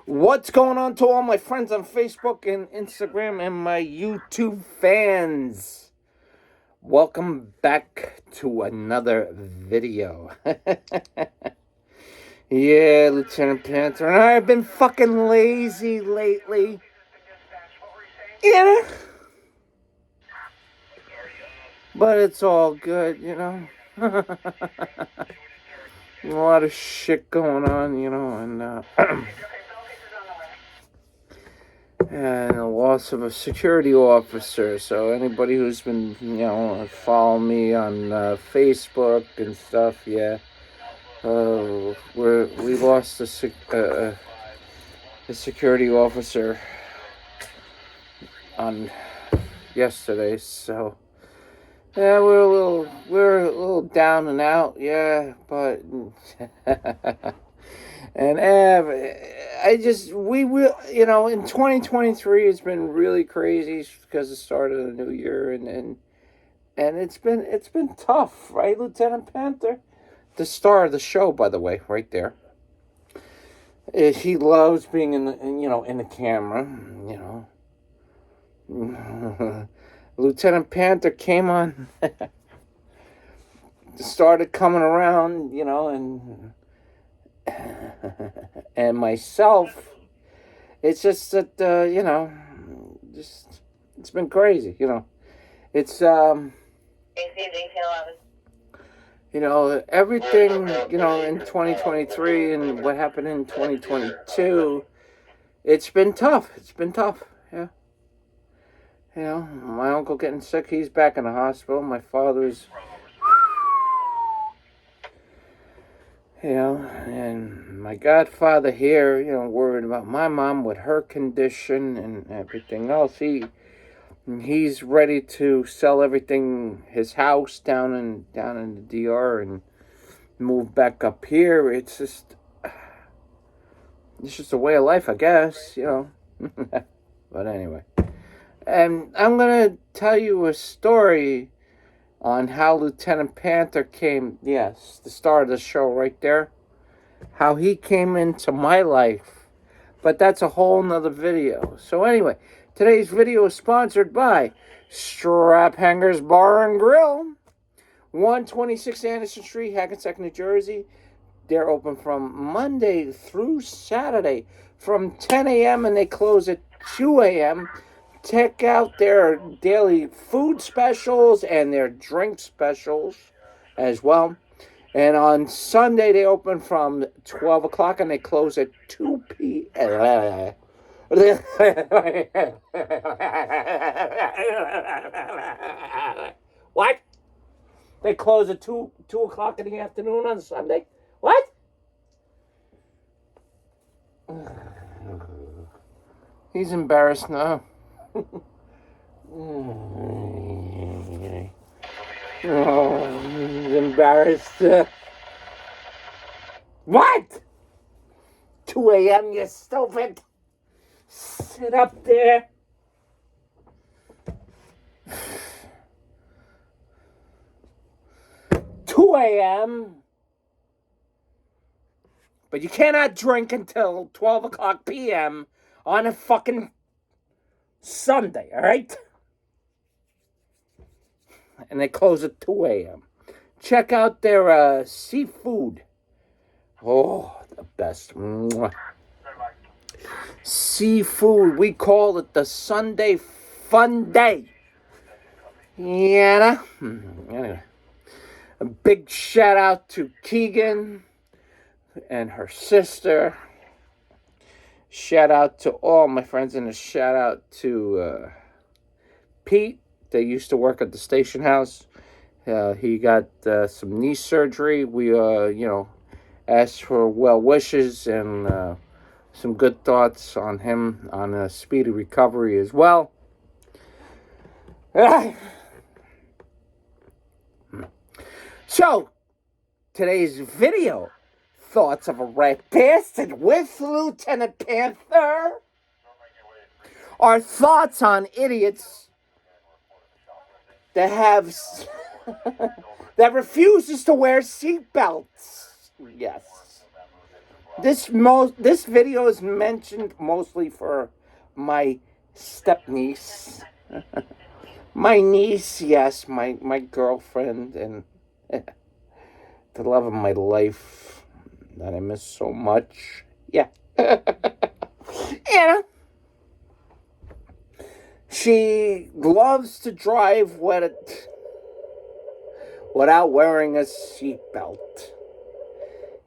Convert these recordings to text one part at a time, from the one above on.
What's going on to all my friends on Facebook and Instagram and my YouTube fans? Welcome back to another video. Yeah, Lieutenant Panther and I have been fucking lazy lately. Yeah. But it's all good, you know. A lot of shit going on, you know, and the loss of a security officer. So anybody who's been, following me on Facebook and stuff, yeah, we lost a security officer on yesterday. So yeah, we're a little down and out, yeah, but. And we will, in 2023, it's been really crazy because the start of the new year, and it's been tough, right, Lieutenant Panther? The star of the show, by the way, right there. He loves being in the camera, Lieutenant Panther came on, started coming around, and myself. It's just that it's been crazy. It's everything in 2023 and what happened in 2022. It's been tough. It's been tough. Yeah. My uncle getting sick. He's back in the hospital. My father's. And my godfather here, worried about my mom with her condition and everything else. He's ready to sell everything, his house down in the DR, and move back up here. It's just a way of life, I guess, But anyway, and I'm gonna tell you a story on how Lieutenant Panther came, yes, the star of the show right there, how he came into my life. But that's a whole nother video. So anyway, today's video is sponsored by Strap Hangers Bar and Grill, 126 Anderson Street, Hackensack, New Jersey. They're open from Monday through Saturday from 10 a.m. and they close at 2 a.m. Check out their daily food specials and their drink specials as well. And on Sunday, they open from 12 o'clock and they close at 2 p.m. What? They close at 2 o'clock in the afternoon on Sunday? What? He's embarrassed now. Oh, he's embarrassed. What? 2 a.m., you stupid. Sit up there. Two a.m. But you cannot drink until 12 o'clock p.m. on a fucking Sunday, all right? And they close at 2 a.m. Check out their seafood. Oh, the best. Mwah. Seafood. We call it the Sunday Fun Day. Yeah. Anyway, a big shout out to Keegan and her sister. Shout out to all my friends, and a shout out to Pete. They used to work at the station house. He got some knee surgery. We, asked for well wishes and some good thoughts on him on a speedy recovery as well. So, today's video, thoughts of a rat bastard with Lieutenant Panther, are thoughts on idiots that have that refuses to wear seatbelts. Yes. This video is mentioned mostly for my step niece, my niece, yes, my girlfriend, and the love of my life that I miss so much. Yeah. Yeah. She loves to drive without wearing a seatbelt.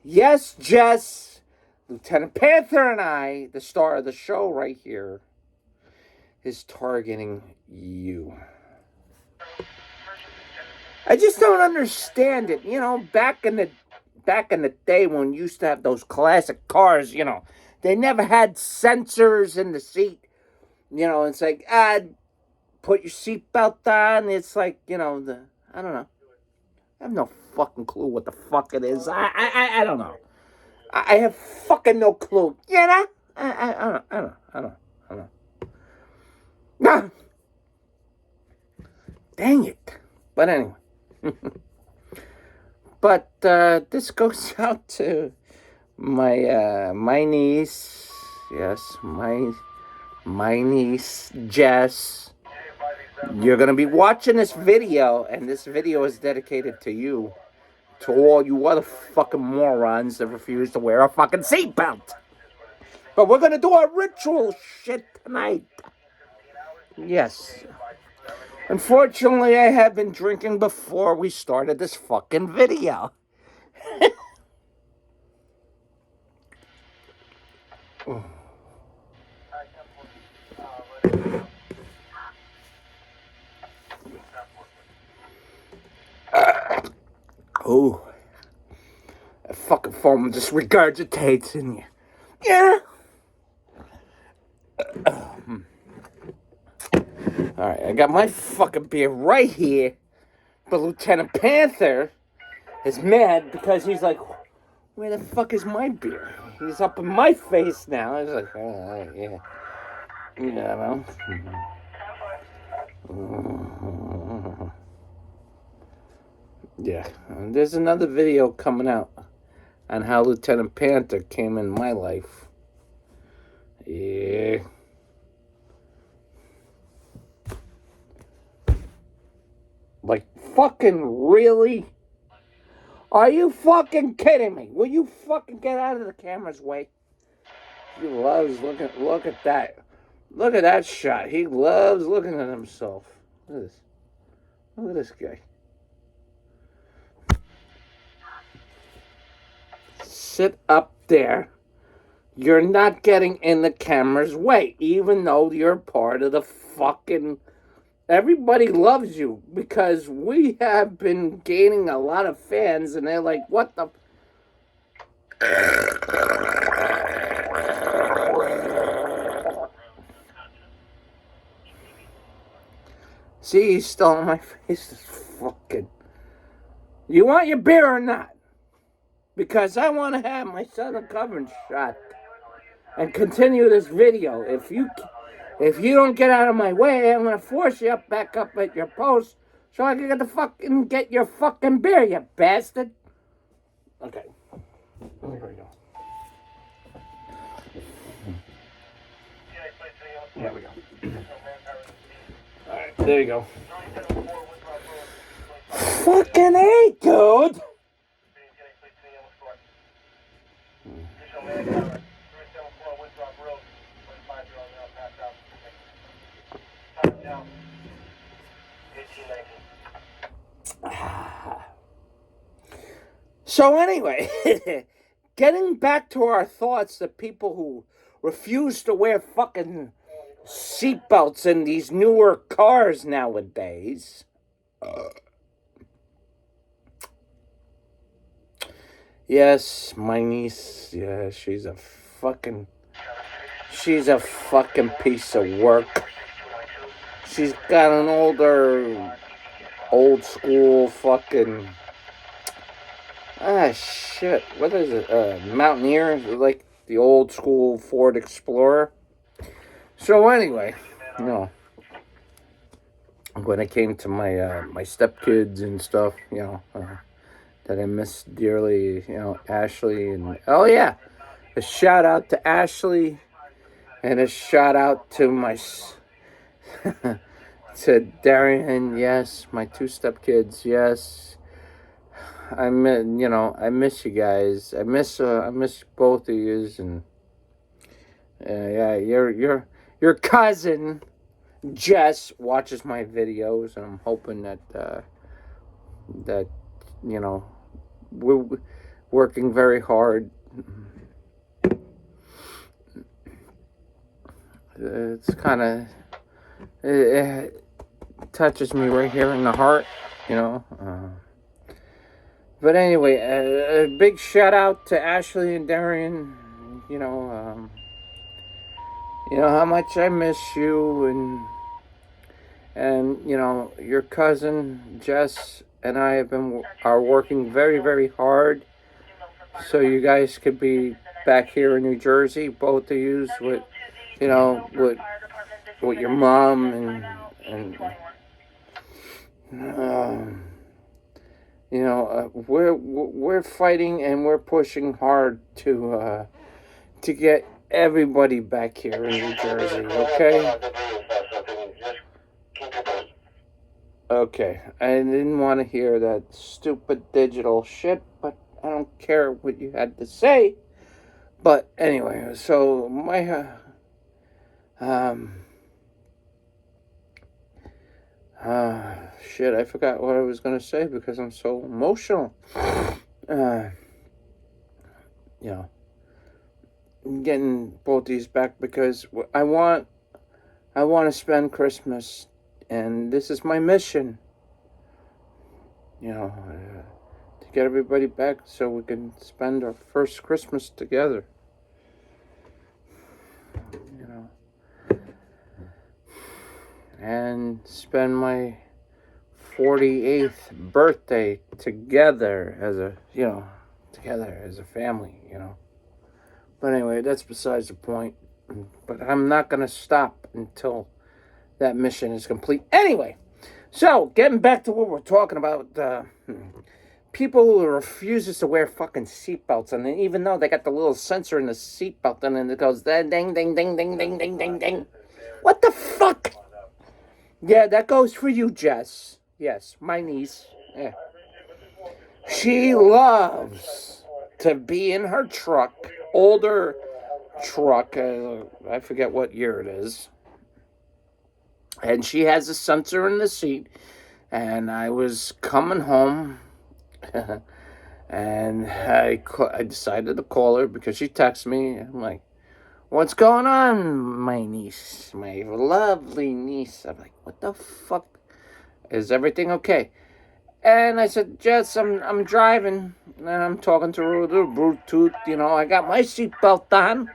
Yes, Jess, Lieutenant Panther and I, the star of the show right here, is targeting you. I just don't understand it. You know, back in the day when we used to have those classic cars, you know, they never had sensors in the seat. You know, it's like, put your seatbelt on. It's like, you know, I don't know. I have no fucking clue what the fuck it is. I don't know. I have fucking no clue. You know? I don't know. Ah, dang it. But anyway. But this goes out to my niece. Yes, my niece Jess. You're gonna be watching this video, and this video is dedicated to you, to all you other fucking morons that refuse to wear a fucking seatbelt. But we're gonna do our ritual shit tonight. Yes. Unfortunately, I have been drinking before we started this fucking video. Oh, that fucking foam just regurgitates in you. Yeah. Alright, I got my fucking beer right here. But Lieutenant Panther is mad because he's like, where the fuck is my beer? He's up in my face now. He's like, oh, yeah. You know. Yeah. And there's another video coming out on how Lieutenant Panther came in my life. Yeah. Like, fucking really? Are you fucking kidding me? Will you fucking get out of the camera's way? He loves looking. Look at that. Look at that shot. He loves looking at himself. Look at this. Look at this guy. Sit up there. You're not getting in the camera's way, even though you're part of the fucking... Everybody loves you because we have been gaining a lot of fans, and they're like, what the... See, he's still on my face. This fucking... You want your beer or not? Because I want to have my southern covering shot and continue this video. If you don't get out of my way, I'm gonna force you back up at your post so I can get your fucking beer, you bastard. Okay. There we go. There we go. Alright, there you go. Fucking A, dude! So anyway, getting back to our thoughts, the people who refuse to wear fucking seatbelts in these newer cars nowadays. Yes, my niece, yeah, she's a fucking piece of work. She's got an old school fucking... shit. What is it? Mountaineer? Like the old school Ford Explorer. So anyway, you know, when it came to my my stepkids and stuff, you know, that I miss dearly, you know, Ashley and... Oh, yeah. A shout out to Ashley, and a shout out to my to Darian. Yes, my two stepkids. Yes, I miss you guys. I miss both of yous, and yeah, your cousin Jess watches my videos, and I'm hoping that you know we're working very hard. It's kind of it touches me right here in the heart, you know. But anyway, a big shout out to Ashley and Darian. You know how much I miss you, and your cousin Jess and I are working very very hard, so you guys could be back here in New Jersey, both of you with with your mom and we're fighting and we're pushing hard to get everybody back here in New Jersey. Okay. Okay. I didn't want to hear that stupid digital shit, but I don't care what you had to say. But anyway, so my shit, I forgot what I was gonna say because I'm so emotional. You know, getting both these back because I want to spend Christmas, and this is my mission. To get everybody back so we can spend our first Christmas together. And spend my 48th birthday together as a family, But anyway, that's besides the point. But I'm not going to stop until that mission is complete. Anyway, so getting back to what we're talking about, people who refuses to wear fucking seatbelts, and even though they got the little sensor in the seatbelt, and then it goes ding, ding, ding, ding, ding, ding, ding, ding. What the fuck? Yeah, that goes for you, Jess. Yes, my niece. Yeah. She loves to be in her truck, older truck. I forget what year it is. And she has a sensor in the seat. And I was coming home, and I decided to call her because she texted me. I'm like, "What's going on, my niece, my lovely niece?" I'm like, "What the fuck? Is everything okay?" And I said, "Jess, I'm driving, and I'm talking to her through Bluetooth. I got my seatbelt on."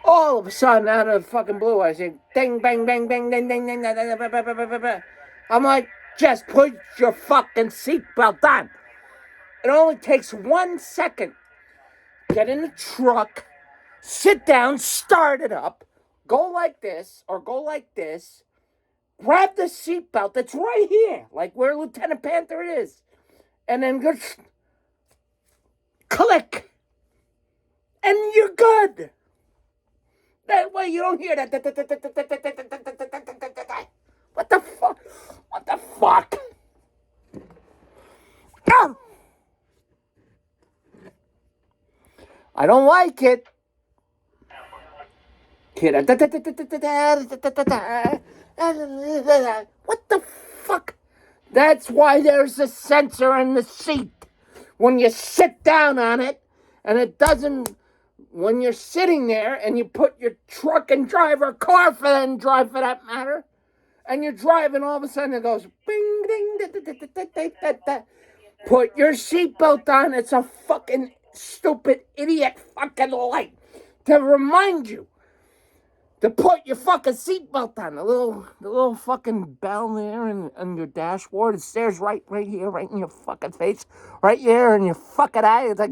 All of a sudden, out of the fucking blue, I said, "Ding, bang, bang, bang, ding, ding, ding, ding, ding, ding, ding." I'm like, "Jess, put your fucking seatbelt on." It only takes 1 second. Get in the truck. Sit down, start it up, go like this or go like this, grab the seatbelt that's right here, like where Lieutenant Panther is, and then go click, and you're good. That way you don't hear that. What the fuck? What the fuck? I don't like it. Kid. What the fuck? That's why there's a sensor in the seat. When you sit down on it, and it doesn't, when you're sitting there and you put your truck and drive, or car for that matter, and you're driving, all of a sudden it goes bing, ding, put your seatbelt on. It's a fucking stupid idiot fucking light to remind you to put your fucking seatbelt on. The little fucking bell there on your dashboard. It stares right here, right in your fucking face, right here in your fucking eye. It's like,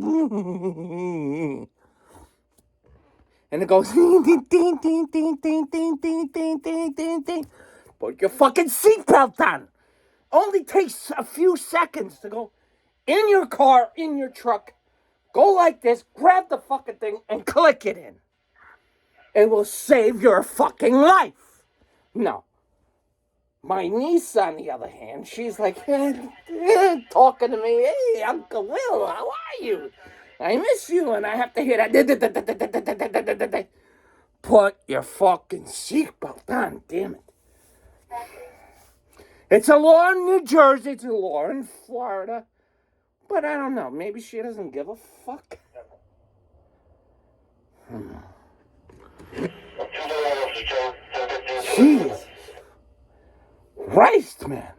and it goes, ding, ding, ding, ding, ding, ding, ding, ding, ding, ding, ding. Put your fucking seatbelt on. Only takes a few seconds to go in your car, in your truck. Go like this, grab the fucking thing, and click it in. It will save your fucking life. No. My niece, on the other hand, she's like, talking to me, hey, Uncle Will, how are you? I miss you, and I have to hear that. Put your fucking seatbelt on, damn it. It's a law in New Jersey, it's a law in Florida, but I don't know, maybe she doesn't give a fuck. Jesus Christ, man.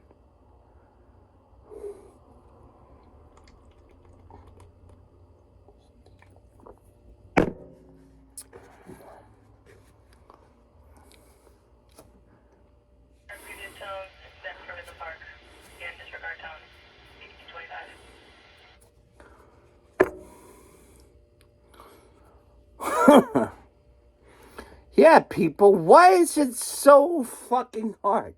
Yeah, people, why is it so fucking hard?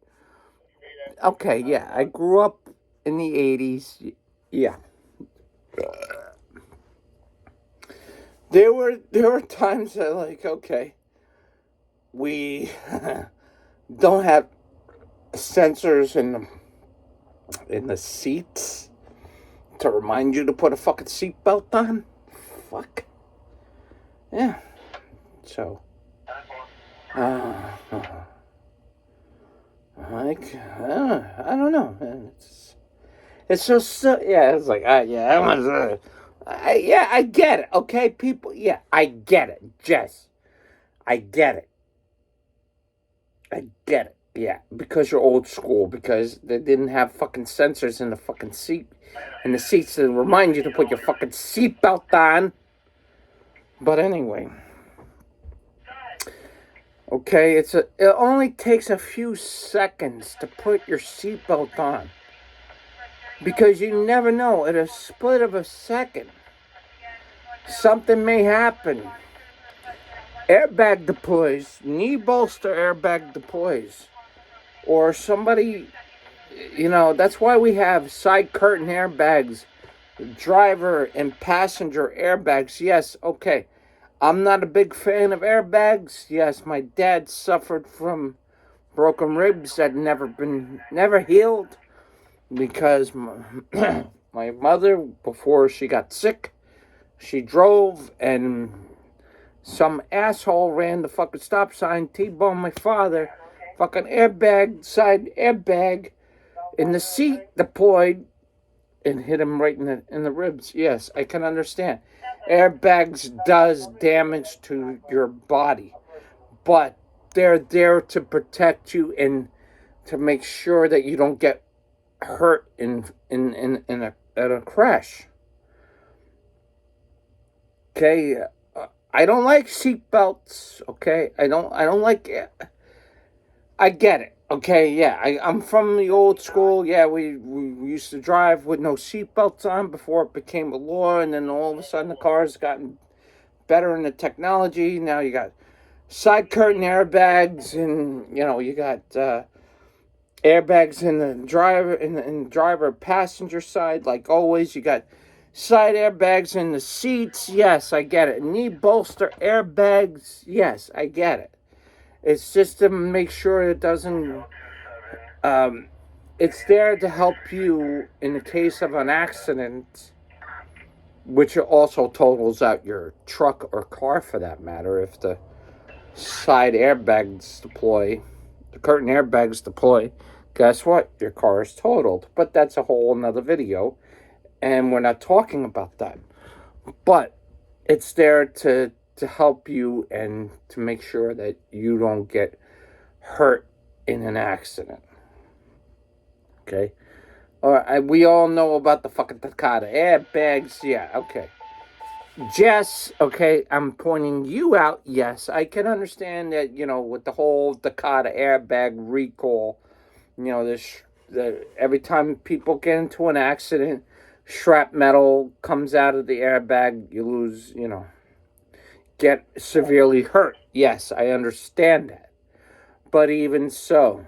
Okay, yeah, I grew up in the 80s. Yeah. There were times that, like, okay, we don't have sensors in the seats to remind you to put a fucking seatbelt on. Fuck. Yeah. So, like, I don't know. It's so yeah. It's like, yeah, I get it. Okay, people. Yeah, I get it. Jess, I get it. I get it. Yeah, because you're old school. Because they didn't have fucking sensors in the fucking seat, in the seats to remind you to put your fucking seatbelt on. But anyway. Okay, it only takes a few seconds to put your seatbelt on. Because you never know, at a split of a second, something may happen. Airbag deploys, knee bolster airbag deploys. Or somebody, that's why we have side curtain airbags, driver and passenger airbags. Yes, okay. I'm not a big fan of airbags. Yes, my dad suffered from broken ribs that never healed because my mother, before she got sick, she drove and some asshole ran the fucking stop sign, T-boned my father, fucking side airbag in the seat deployed and hit him right in the ribs. Yes, I can understand. Airbags does damage to your body, but they're there to protect you and to make sure that you don't get hurt in a crash. Okay, I don't like seatbelts. Okay, I don't like it. I get it. Okay, yeah, I'm from the old school. Yeah, we used to drive with no seatbelts on before it became a law, and then all of a sudden the cars gotten better in the technology. Now you got side curtain airbags, and you got airbags in the driver passenger side. Like always, you got side airbags in the seats. Yes, I get it. Knee bolster airbags. Yes, I get it. It's just to make sure it doesn't. It's there to help you in the case of an accident, which also totals out your truck or car for that matter. If the side airbags deploy, the curtain airbags deploy, guess what? Your car is totaled. But that's a whole another video, and we're not talking about that. But it's there to help you and to make sure that you don't get hurt in an accident. Okay? We all know about the fucking Takata airbags. Yeah, okay. Jess, okay, I'm pointing you out. Yes, I can understand that, with the whole Takata airbag recall, every time people get into an accident, shrapnel comes out of the airbag, you lose, get severely hurt. Yes, I understand that. But even so,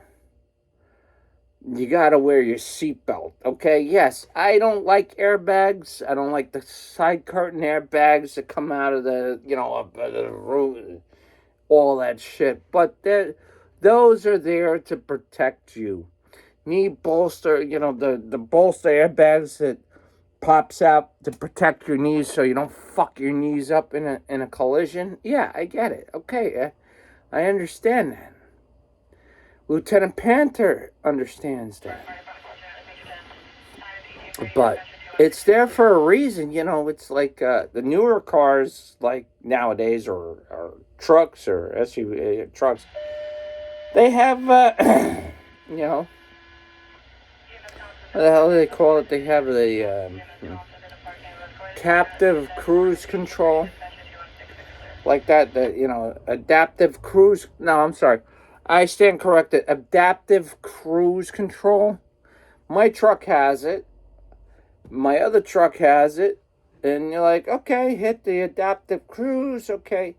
you gotta wear your seatbelt, okay? Yes, I don't like airbags. I don't like the side curtain airbags that come out of the roof, all that shit. But those are there to protect you. Knee bolster, the bolster airbags that pops out to protect your knees so you don't fuck your knees up in a collision. Yeah, I get it. Okay, I understand that. Lieutenant Panther understands that. But it's there for a reason, It's like the newer cars, like nowadays, or trucks or SUV trucks. They have, you know, what the hell do they call it? They have the captive cruise control, like that. Adaptive cruise. No, I'm sorry. I stand corrected. Adaptive cruise control. My truck has it. My other truck has it. And you're like, okay, hit the adaptive cruise, okay.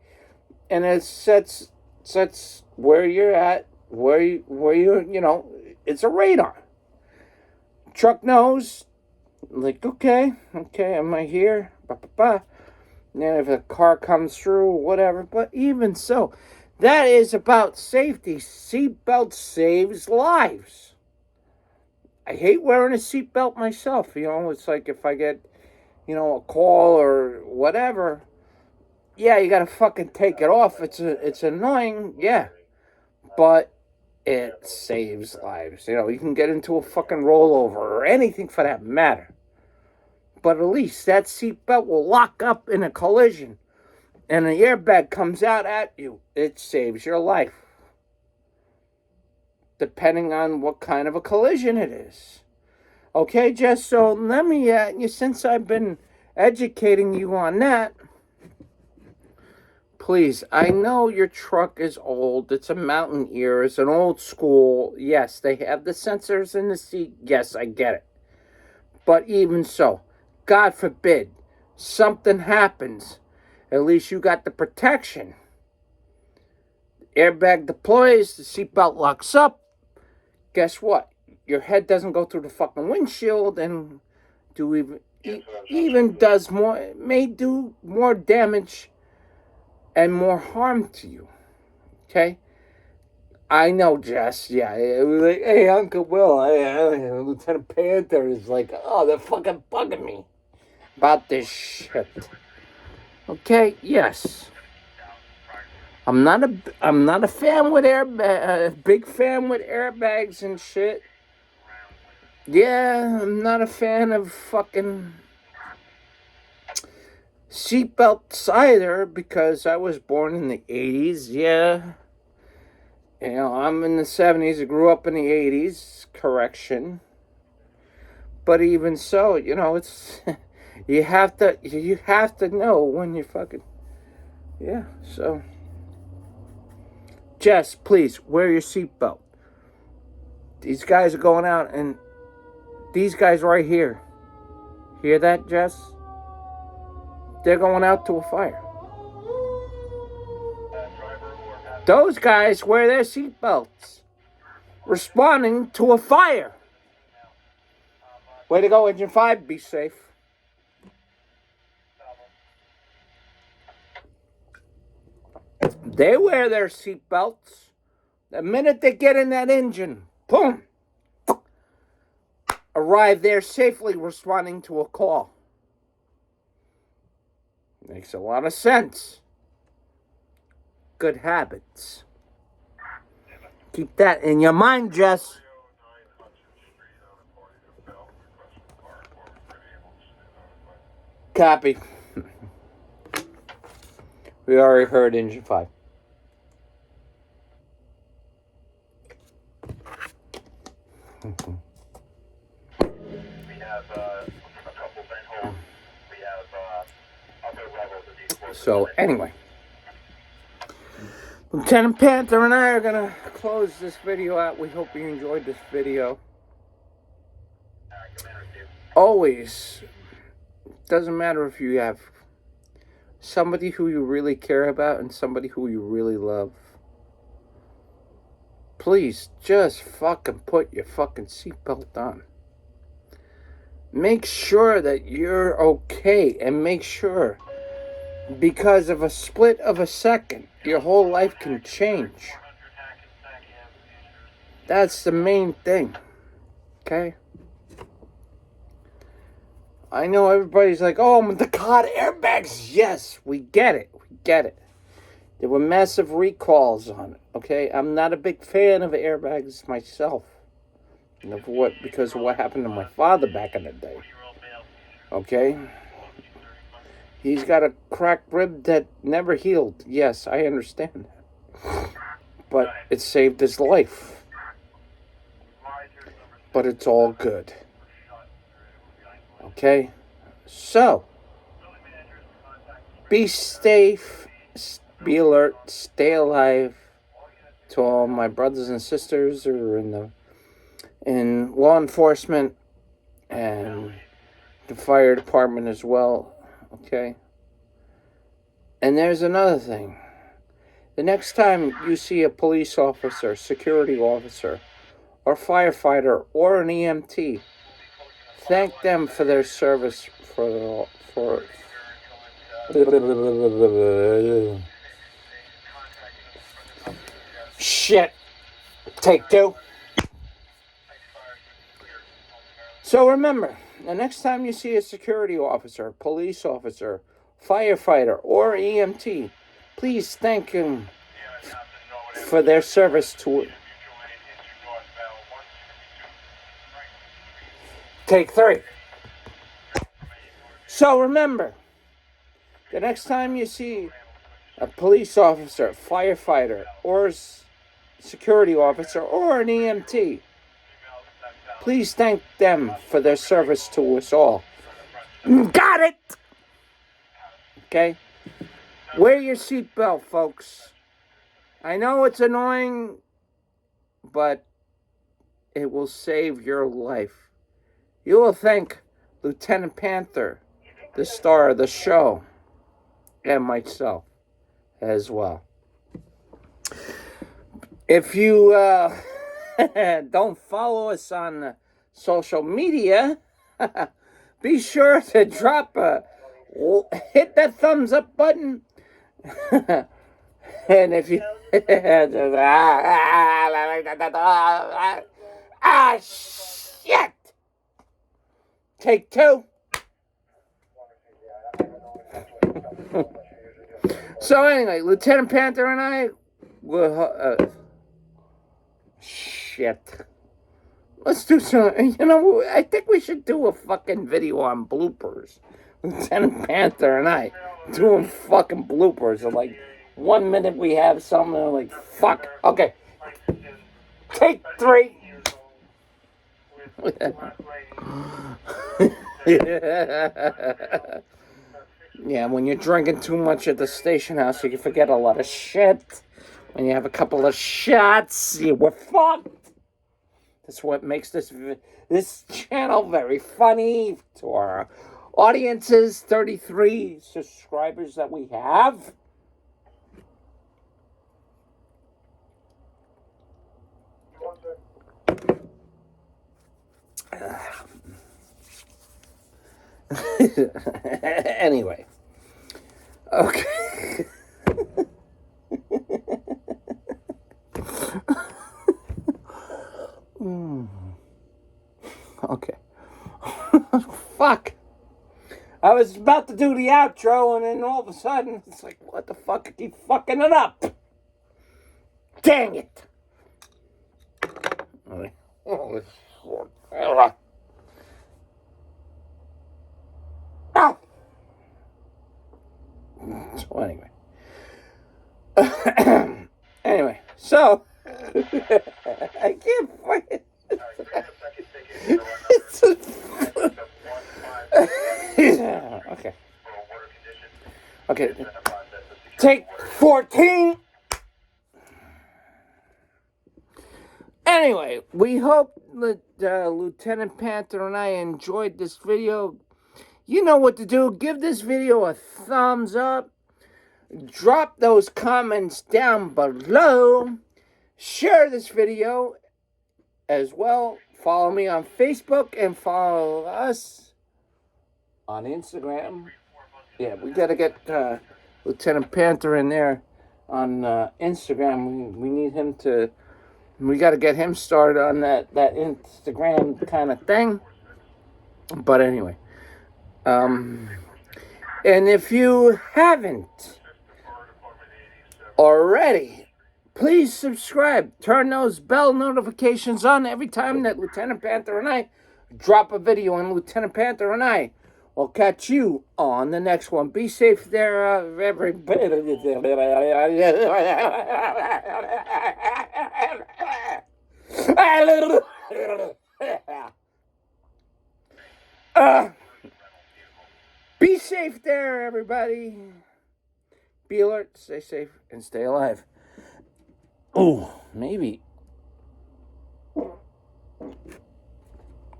And it sets where you're at, it's a radar. Truck knows, like, okay, am I here? And then if a car comes through, whatever. But even so, that is about safety. Seatbelt saves lives. I hate wearing a seatbelt myself. It's like if I get, a call or whatever. Yeah, you gotta fucking take it off. It's annoying, yeah. But it saves lives. You can get into a fucking rollover or anything for that matter. But at least that seatbelt will lock up in a collision and an airbag comes out at you. It saves your life. Depending on what kind of a collision it is. Okay, Jess, so let me, since I've been educating you on that, please, I know your truck is old. It's a mountain ear. It's an old school. Yes, they have the sensors in the seat. Yes, I get it. But even so, God forbid, something happens. At least you got the protection. Airbag deploys, the seatbelt locks up. Guess what? Your head doesn't go through the fucking windshield and may do more damage and more harm to you. Okay? I know, Jess. Yeah, it was like, hey, Uncle Will, Lieutenant Panther is like, oh, they're fucking bugging me about this shit. Okay, yes. I'm not a fan with big fan with airbags and shit. Yeah, I'm not a fan of fucking seatbelts either because I was born in the 80s. Yeah. I'm in the 70s. I grew up in the 80s. Correction. But even so, it's you have to know when you fucking yeah. So, Jess, please wear your seatbelt. These guys are going out, and these guys right here. Hear that, Jess? They're going out to a fire. Those guys wear their seatbelts. Responding to a fire. Way to go, Engine 5. Be safe. They wear their seatbelts. The minute they get in that engine, boom, arrive there safely responding to a call. Makes a lot of sense. Good habits. Keep that in your mind, Jess. Copy. We already heard Engine 5. We have a couple pinholes. We have upper levels of these. So, anyway. Lieutenant Panther and I are going to close this video out. We hope you enjoyed this video. Always, doesn't matter if you have somebody who you really care about and somebody who you really love. please just fucking put your fucking seatbelt on. Make sure that you're okay, and make sure, because of a split of a second, your whole life can change. That's the main thing, okay? I know everybody's like, oh, the God, airbags. Yes, we get it. We get it. There were massive recalls on it, okay? I'm not a big fan of airbags myself. You know, because of what happened to my father back in the day. Okay? He's got a cracked rib that never healed. Yes, I understand that. But it saved his life. But it's all good. Okay? So, be safe, be alert, stay alive. To all my brothers and sisters who are in law enforcement and the fire department as well, okay? And there's another thing. The next time you see a police officer, security officer, or firefighter, or an EMT, thank them for their service for shit. Take two. So remember, the next time you see a security officer, police officer, firefighter, or EMT, please thank them for their service to it. Take three. So remember, the next time you see a police officer, firefighter, or security officer, or an EMT, please thank them for their service to us all. Got it! Okay? Wear your seatbelt, folks. I know it's annoying, but it will save your life. You will thank Lieutenant Panther, the star of the show, and myself as well. If you don't follow us on social media, be sure to hit that thumbs up button. And if you shit. Take two. So anyway, Lieutenant Panther and I will shit. Let's do some. You know, I think we should do a fucking video on bloopers. Lieutenant Panther and I doing fucking bloopers. And like 1 minute we have something like fuck. Okay. Take three. Yeah, when you're drinking too much at the station house, you can forget a lot of shit. When you have a couple of shots, we're fucked. That's what makes this channel very funny to our audiences, 33 subscribers that we have. Anyway. Okay. Okay. Fuck. I was about to do the outro, and then all of a sudden, it's like, what the fuck? I keep fucking it up. Dang it. Oh, so anyway. Anyway, so I can't fucking. Okay. Okay. Take 14. Anyway, we hope that Lieutenant Panther and I enjoyed this video. You know what to do. Give this video a thumbs up. Drop those comments down below. share this video as well. Follow me on Facebook and follow us on Instagram. Yeah, we got to get Lieutenant Panther in there on Instagram. We need him to... We got to get him started on that Instagram kind of thing. But anyway. And if you haven't already, please subscribe. Turn those bell notifications on every time that Lieutenant Panther and I drop a video. And Lieutenant Panther and I will catch you on the next one. Be safe there, everybody. Be safe there, everybody. Be alert, stay safe, and stay alive. Oh, maybe.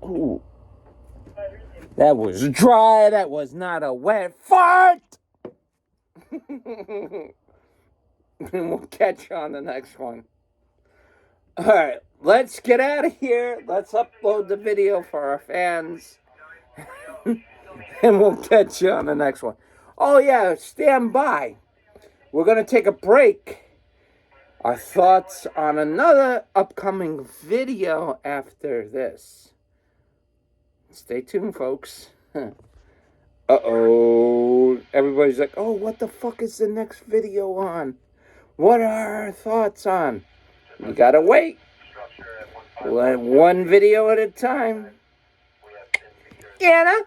Ooh. That was dry. That was not a wet fart. And we'll catch you on the next one. All right, let's get out of here. Let's upload the video for our fans. And we'll catch you on the next one. Oh, yeah, stand by. We're going to take a break. Our thoughts on another upcoming video after this. Stay tuned, folks. Uh-oh. Everybody's like, oh, what the fuck is the next video on? What are our thoughts on? You gotta wait. One video at a time. Anna?